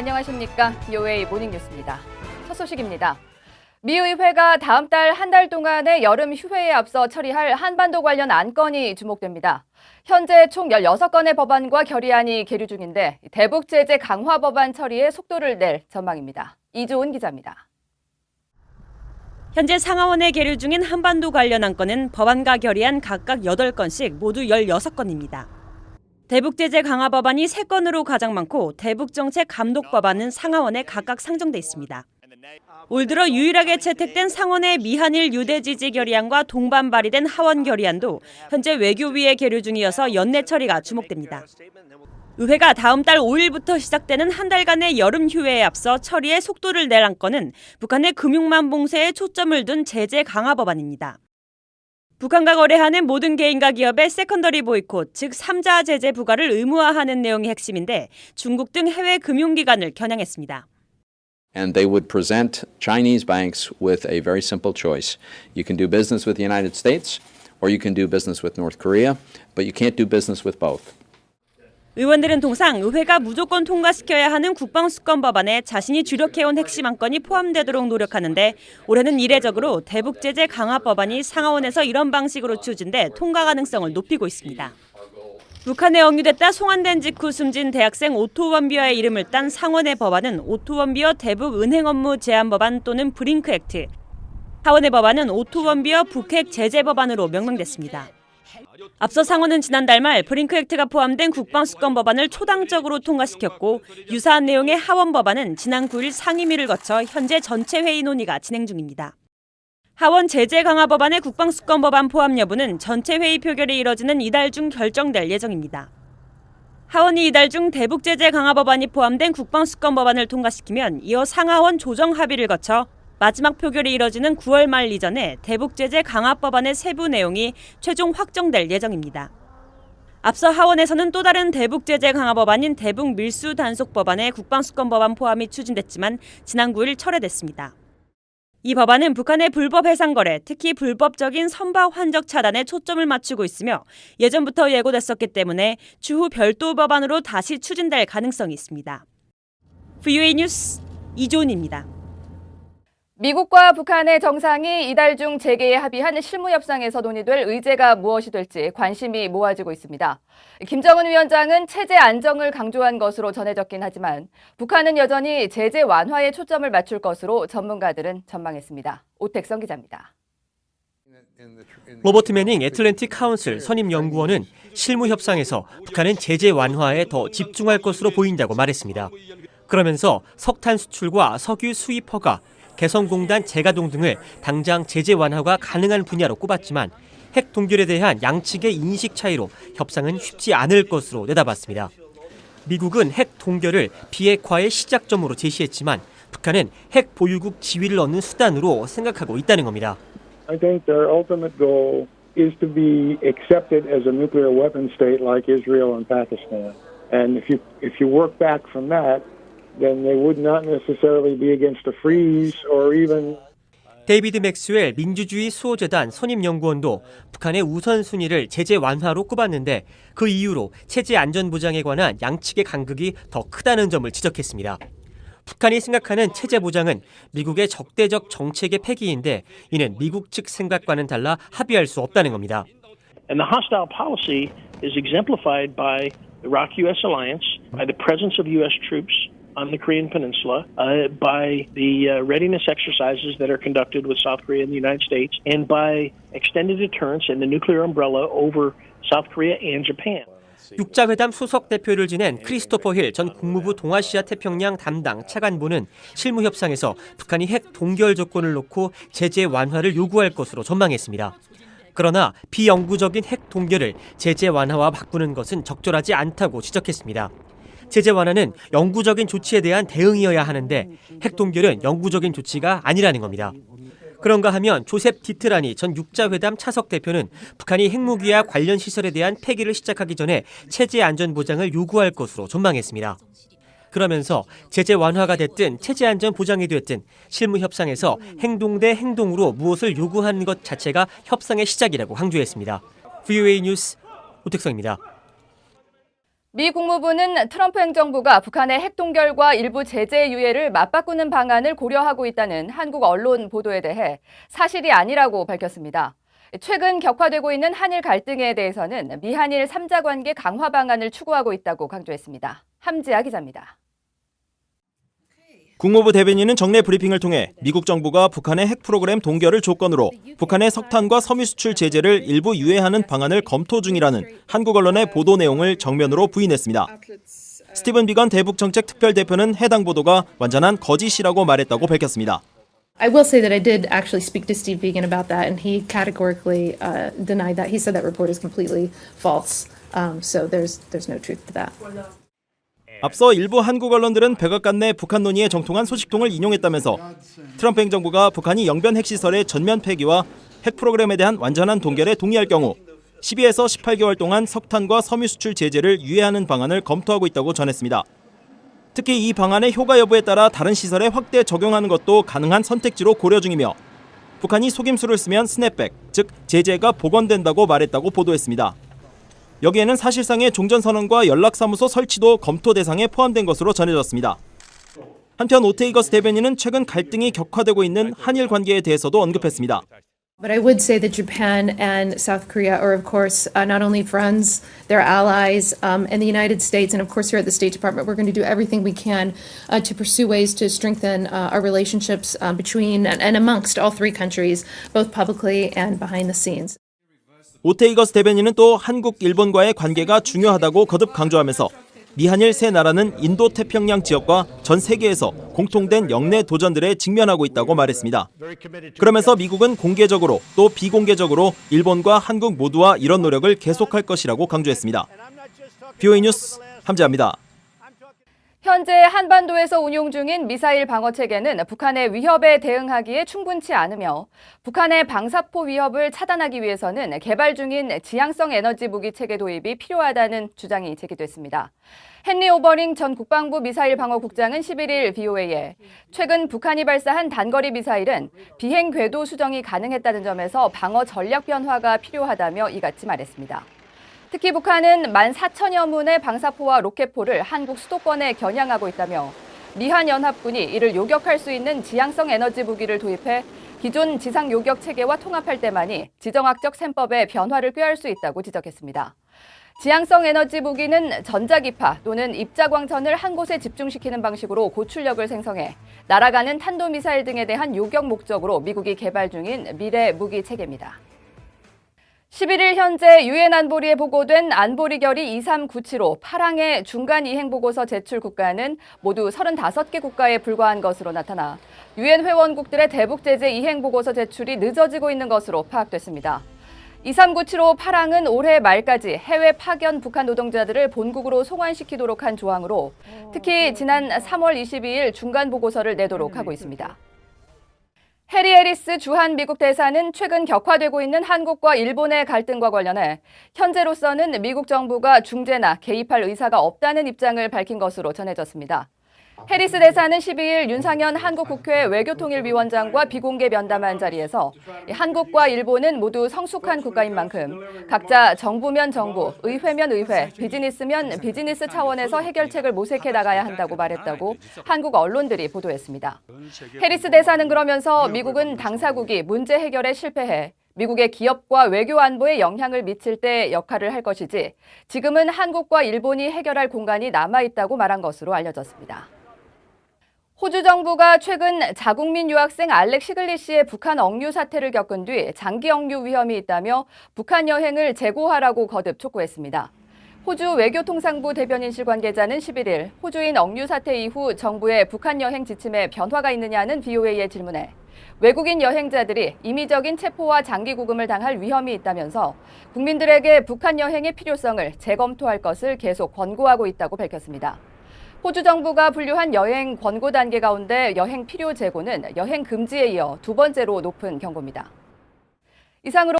안녕하십니까. VOA 모닝뉴스입니다. 첫 소식입니다. 미 의회가 다음 달 한 달 동안의 여름 휴회에 앞서 처리할 한반도 관련 안건이 주목됩니다. 현재 총 16건의 법안과 결의안이 계류 중인데 대북 제재 강화 법안 처리에 속도를 낼 전망입니다. 이주온 기자입니다. 현재 상하원에 계류 중인 한반도 관련 안건은 법안과 결의안 각각 8건씩 모두 16건입니다. 대북 제재 강화 법안이 3건으로 가장 많고 대북 정책 감독 법안은 상하원에 각각 상정돼 있습니다. 올 들어 유일하게 채택된 상원의 미한일 유대 지지 결의안과 동반 발의된 하원 결의안도 현재 외교위에 계류 중이어서 연내 처리가 주목됩니다. 의회가 다음 달 5일부터 시작되는 한 달간의 여름 휴회에 앞서 처리에 속도를 낼 안건은 북한의 금융만 봉쇄에 초점을 둔 제재 강화 법안입니다. 북한과 거래하는 모든 개인과 기업의 세컨더리 보이콧, 즉 3자 제재 부과를 의무화하는 내용이 핵심인데 중국 등 해외 금융기관을 겨냥했습니다. And they would present Chinese banks with a very simple choice. You can do business with the United States or you can do business with North Korea, but you can't do business with both. 의원들은 통상 의회가 무조건 통과시켜야 하는 국방수권 법안에 자신이 주력해온 핵심 안건이 포함되도록 노력하는데 올해는 이례적으로 대북 제재 강화 법안이 상하원에서 이런 방식으로 추진돼 통과 가능성을 높이고 있습니다. 북한에 억류됐다 송환된 직후 숨진 대학생 오토 원비어의 이름을 딴 상원의 법안은 오토 원비어 대북 은행 업무 제한 법안 또는 브링크 액트, 하원의 법안은 오토 원비어 북핵 제재 법안으로 명명됐습니다. 앞서 상원은 지난달 말 브링크 액트가 포함된 국방수권 법안을 초당적으로 통과시켰고 유사한 내용의 하원 법안은 지난 9일 상임위를 거쳐 현재 전체 회의 논의가 진행 중입니다. 하원 제재 강화 법안의 국방수권 법안 포함 여부는 전체 회의 표결이 이뤄지는 이달 중 결정될 예정입니다. 하원이 이달 중 대북 제재 강화 법안이 포함된 국방수권 법안을 통과시키면 이어 상하원 조정 합의를 거쳐 마지막 표결이 이뤄지는 9월 말 이전에 대북 제재 강화 법안의 세부 내용이 최종 확정될 예정입니다. 앞서 하원에서는 또 다른 대북 제재 강화 법안인 대북 밀수 단속 법안의 국방수권 법안 포함이 추진됐지만 지난 9일 철회됐습니다. 이 법안은 북한의 불법 해상 거래, 특히 불법적인 선박 환적 차단에 초점을 맞추고 있으며 예전부터 예고됐었기 때문에 추후 별도 법안으로 다시 추진될 가능성이 있습니다. VOA 뉴스 이조은입니다. 미국과 북한의 정상이 이달 중 재개에 합의한 실무협상에서 논의될 의제가 무엇이 될지 관심이 모아지고 있습니다. 김정은 위원장은 체제 안정을 강조한 것으로 전해졌긴 하지만 북한은 여전히 제재 완화에 초점을 맞출 것으로 전문가들은 전망했습니다. 오택성 기자입니다. 로버트 매닝 애틀랜틱 카운슬 선임 연구원은 실무협상에서 북한은 제재 완화에 더 집중할 것으로 보인다고 말했습니다. 그러면서 석탄 수출과 석유 수입 허가, 개성공단 재가동 등을 당장 제재 완화가 가능한 분야로 꼽았지만 핵 동결에 대한 양측의 인식 차이로 협상은 쉽지 않을 것으로 내다봤습니다. 미국은 핵 동결을 비핵화의 시작점으로 제시했지만 북한은 핵 보유국 지위를 얻는 수단으로 생각하고 있다는 겁니다. I think their ultimate goal is to be accepted as a nuclear weapon state like Israel and Pakistan. And if you work back from that, then they would not necessarily be against a freeze or even. 데이비드 맥스웰 민주주의 수호재단 선임연구원도 북한의 우선순위를 제재 완화로 꼽았는데 그 이유로 체제 안전보장에 관한 양측의 간극이 더 크다는 점을 지적했습니다. 북한이 생각하는 체제 보장은 미국의 적대적 정책의 폐기인데 이는 미국 측 생각과는 달라 합의할 수 없다는 겁니다. And the hostile policy is exemplified by the Iraq-U.S. alliance, by the presence of U.S. troops on the Korean Peninsula, by the readiness exercises that are conducted with South Korea and the United States, and by extended deterrence and the nuclear umbrella over South Korea and Japan. 육자회담 수석 대표를 지낸 크리스토퍼 힐 전 국무부 동아시아 태평양 담당 차관보는 실무협상에서 북한이 핵 동결 조건을 놓고 제재 완화를 요구할 것으로 전망했습니다. 그러나 비영구적인 핵 동결을 제재 완화와 바꾸는 것은 적절하지 않다고 지적했습니다. 제재 완화는 영구적인 조치에 대한 대응이어야 하는데 핵 동결은 영구적인 조치가 아니라는 겁니다. 그런가 하면 조셉 디트라니 전 육자회담 차석 대표는 북한이 핵무기와 관련 시설에 대한 폐기를 시작하기 전에 체제 안전 보장을 요구할 것으로 전망했습니다. 그러면서 제재 완화가 됐든 체제 안전 보장이 됐든 실무 협상에서 행동 대 행동으로 무엇을 요구하는 것 자체가 협상의 시작이라고 강조했습니다. VOA 뉴스 오택성입니다. 미 국무부는 트럼프 행정부가 북한의 핵 동결과 일부 제재 유예를 맞바꾸는 방안을 고려하고 있다는 한국 언론 보도에 대해 사실이 아니라고 밝혔습니다. 최근 격화되고 있는 한일 갈등에 대해서는 미한일 3자 관계 강화 방안을 추구하고 있다고 강조했습니다. 함지아 기자입니다. 국무부 대변인은 정례 브리핑을 통해 미국 정부가 북한의 핵 프로그램 동결을 조건으로 북한의 석탄과 섬유 수출 제재를 일부 유예하는 방안을 검토 중이라는 한국 언론의 보도 내용을 정면으로 부인했습니다. 스티븐 비건 대북 정책 특별 대표는 해당 보도가 완전한 거짓이라고 말했다고 밝혔습니다. I will say that I did actually speak to Steve Biegun about that, and he categorically denied that. He said that report is completely false. So there's no truth to that. 앞서 일부 한국 언론들은 백악관 내 북한 논의에 정통한 소식통을 인용했다면서 트럼프 행정부가 북한이 영변 핵시설의 전면 폐기와 핵 프로그램에 대한 완전한 동결에 동의할 경우 12에서 18개월 동안 석탄과 섬유 수출 제재를 유예하는 방안을 검토하고 있다고 전했습니다. 특히 이 방안의 효과 여부에 따라 다른 시설에 확대 적용하는 것도 가능한 선택지로 고려 중이며 북한이 속임수를 쓰면 스냅백, 즉 제재가 복원된다고 말했다고 보도했습니다. 여기에는 사실상의 종전선언과 연락사무소 설치도 검토 대상에 포함된 것으로 전해졌습니다. 한편 오테이거스 대변인은 최근 갈등이 격화되고 있는 한일 관계에 대해서도 언급했습니다. But I would say that Japan and South Korea are, of course, not only friends, they're allies, and the United States, and of course here at the State Department, we're going to do everything we can to pursue ways to strengthen our relationships between and amongst all three countries, both publicly and behind the scenes. 오테이거스 대변인은 또 한국, 일본과의 관계가 중요하다고 거듭 강조하면서 미한일 세 나라는 인도태평양 지역과 전 세계에서 공통된 영내 도전들에 직면하고 있다고 말했습니다. 그러면서 미국은 공개적으로 또 비공개적으로 일본과 한국 모두와 이런 노력을 계속할 것이라고 강조했습니다. BOA 뉴스 함지아입니다. 현재 한반도에서 운용 중인 미사일 방어 체계는 북한의 위협에 대응하기에 충분치 않으며 북한의 방사포 위협을 차단하기 위해서는 개발 중인 지향성 에너지 무기 체계 도입이 필요하다는 주장이 제기됐습니다. 헨리 오버링 전 국방부 미사일 방어국장은 11일 BOA에 최근 북한이 발사한 단거리 미사일은 비행 궤도 수정이 가능했다는 점에서 방어 전략 변화가 필요하다며 이같이 말했습니다. 특히 북한은 14,000여 문의 방사포와 로켓포를 한국 수도권에 겨냥하고 있다며 미한 연합군이 이를 요격할 수 있는 지향성 에너지 무기를 도입해 기존 지상 요격 체계와 통합할 때만이 지정학적 셈법의 변화를 꾀할 수 있다고 지적했습니다. 지향성 에너지 무기는 전자기파 또는 입자광선을 한 곳에 집중시키는 방식으로 고출력을 생성해 날아가는 탄도미사일 등에 대한 요격 목적으로 미국이 개발 중인 미래 무기 체계입니다. 11일 현재 유엔 안보리에 보고된 안보리 결의 2397호 8항의 중간 이행 보고서 제출 국가는 모두 35개 국가에 불과한 것으로 나타나 유엔 회원국들의 대북 제재 이행 보고서 제출이 늦어지고 있는 것으로 파악됐습니다. 2397호 8항은 올해 말까지 해외 파견 북한 노동자들을 본국으로 송환시키도록 한 조항으로 특히 지난 3월 22일 중간 보고서를 내도록 하고 있습니다. 해리 해리스 주한 미국 대사는 최근 격화되고 있는 한국과 일본의 갈등과 관련해 현재로서는 미국 정부가 중재나 개입할 의사가 없다는 입장을 밝힌 것으로 전해졌습니다. 해리스 대사는 12일 윤상현 한국국회 외교통일위원장과 비공개 면담한 자리에서 한국과 일본은 모두 성숙한 국가인 만큼 각자 정부면 정부, 의회면 의회, 비즈니스면 비즈니스 차원에서 해결책을 모색해 나가야 한다고 말했다고 한국 언론들이 보도했습니다. 해리스 대사는 그러면서 미국은 당사국이 문제 해결에 실패해 미국의 기업과 외교 안보에 영향을 미칠 때 역할을 할 것이지 지금은 한국과 일본이 해결할 공간이 남아있다고 말한 것으로 알려졌습니다. 호주 정부가 최근 자국민 유학생 알렉 시글리 씨의 북한 억류 사태를 겪은 뒤 장기 억류 위험이 있다며 북한 여행을 재고하라고 거듭 촉구했습니다. 호주 외교통상부 대변인실 관계자는 11일 호주인 억류 사태 이후 정부의 북한 여행 지침에 변화가 있느냐는 BOA의 질문에 외국인 여행자들이 임의적인 체포와 장기 구금을 당할 위험이 있다면서 국민들에게 북한 여행의 필요성을 재검토할 것을 계속 권고하고 있다고 밝혔습니다. 호주 정부가 분류한 여행 권고 단계 가운데 여행 필요 재고는 여행 금지에 이어 두 번째로 높은 경고입니다. 이상으로